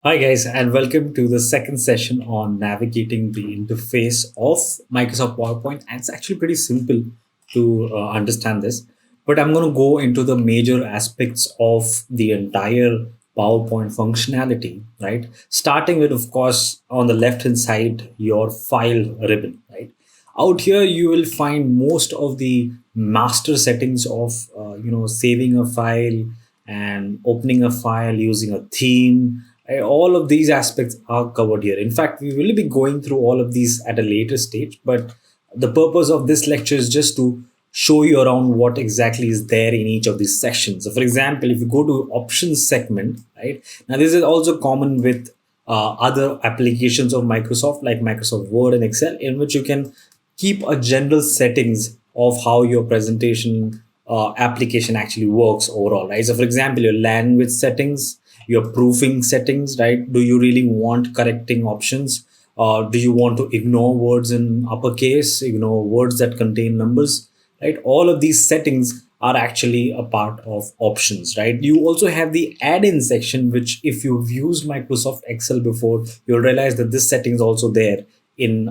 Hi, guys, and welcome to the second session on navigating the interface of Microsoft PowerPoint. And it's actually pretty simple to understand this, but I'm going to go into the major aspects of the entire PowerPoint functionality, right? Starting with, of course, on the left hand side, your file ribbon, right? Out here, you will find most of the master settings of, saving a file and opening a file using a theme. All of these aspects are covered here. In fact, we will be going through all of these at a later stage, but the purpose of this lecture is just to show you around what exactly is there in each of these sections. So, for example, if you go to options segment, right, now this is also common with other applications of Microsoft like Microsoft Word and Excel, in which you can keep a general settings of how your presentation application actually works overall, right? So, for example, your language settings, your proofing settings, right? Do you really want correcting options? Do you want to ignore words in uppercase, ignore words that contain numbers, right? All of these settings are actually a part of options, right? You also have the add-in section, which if you've used Microsoft Excel before, you'll realize that this setting is also there in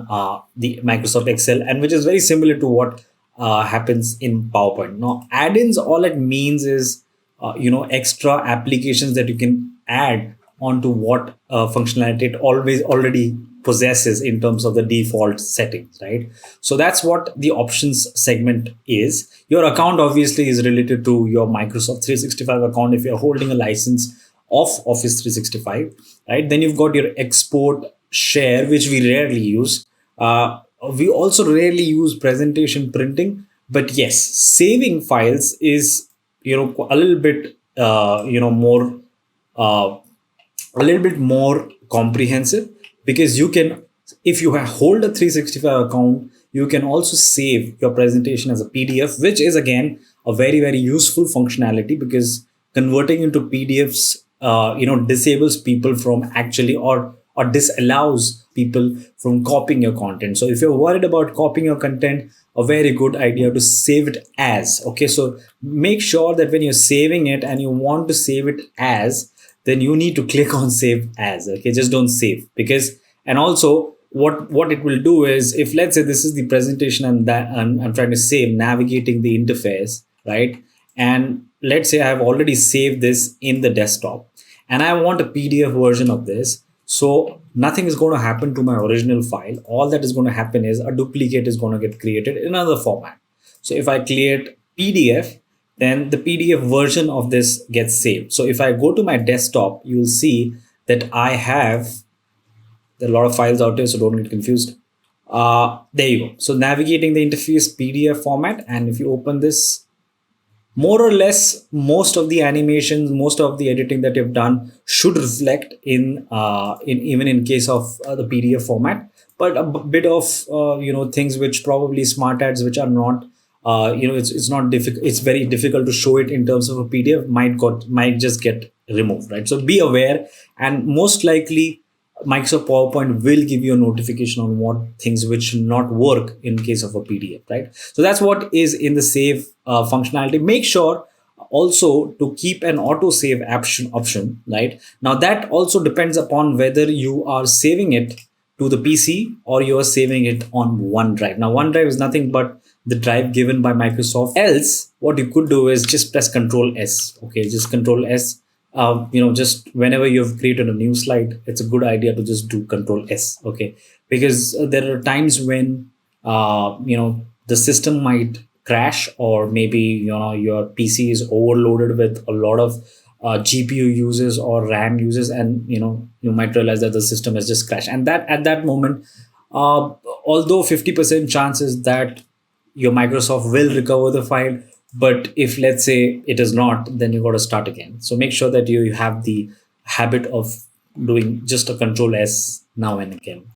the Microsoft Excel, and which is very similar to what happens in PowerPoint. Now, add-ins, all it means is extra applications that you can add onto what functionality it always already possesses in terms of the default settings, right? So that's what the options segment is. Your account obviously is related to your Microsoft 365 account if you're holding a license of Office 365, right? Then you've got your export share, which we rarely use. We also rarely use presentation printing, but yes, saving files is a little bit more uh, a little bit more comprehensive, because you can, if you hold a 365 account, you can also save your presentation as a PDF, which is again a very useful functionality, because converting into PDFs disables people from actually, or disallows people from copying your content. So if you're worried about copying your content, a very good idea to save it as. Okay, so make sure that when you're saving it and you want to save it as, then you need to click on save as. Okay, just don't save, because, and also what it will do is, if let's say this is the presentation and that I'm trying to save navigating the interface, right? And let's say I have already saved this in the desktop and I want a PDF version of this. So nothing is going to happen to my original file. All that is going to happen is a duplicate is going to get created in another format. So if I create PDF, then the PDF version of this gets saved. So if I go to my desktop, you'll see that I have a lot of files out there, so don't get confused. There you go. So navigating the interface PDF format, and if you open this, more or less most of the animations, most of the editing that you've done should reflect in even in case of the PDF format. But a bit of things which probably smart ads which are not it's not difficult, it's very difficult to show it in terms of a PDF, might just get removed, right? So be aware, and most likely Microsoft PowerPoint will give you a notification on what things which should not work in case of a PDF, right? So that's what is in the save functionality. Make sure also to keep an auto save option, right? Now that also depends upon whether you are saving it to the PC or you are saving it on OneDrive. Now OneDrive is nothing but the drive given by Microsoft. Else, what you could do is just press Control S. Okay, just Control S. Just whenever you've created a new slide, it's a good idea to just do Control S. Okay, because there are times when the system might crash, or maybe your PC is overloaded with a lot of GPU uses or RAM uses, and you might realize that the system has just crashed, and that at that moment, although 50% chances that your Microsoft will recover the file, but if let's say it is not, then you got to start again. So make sure that you have the habit of doing just a Control S now and again.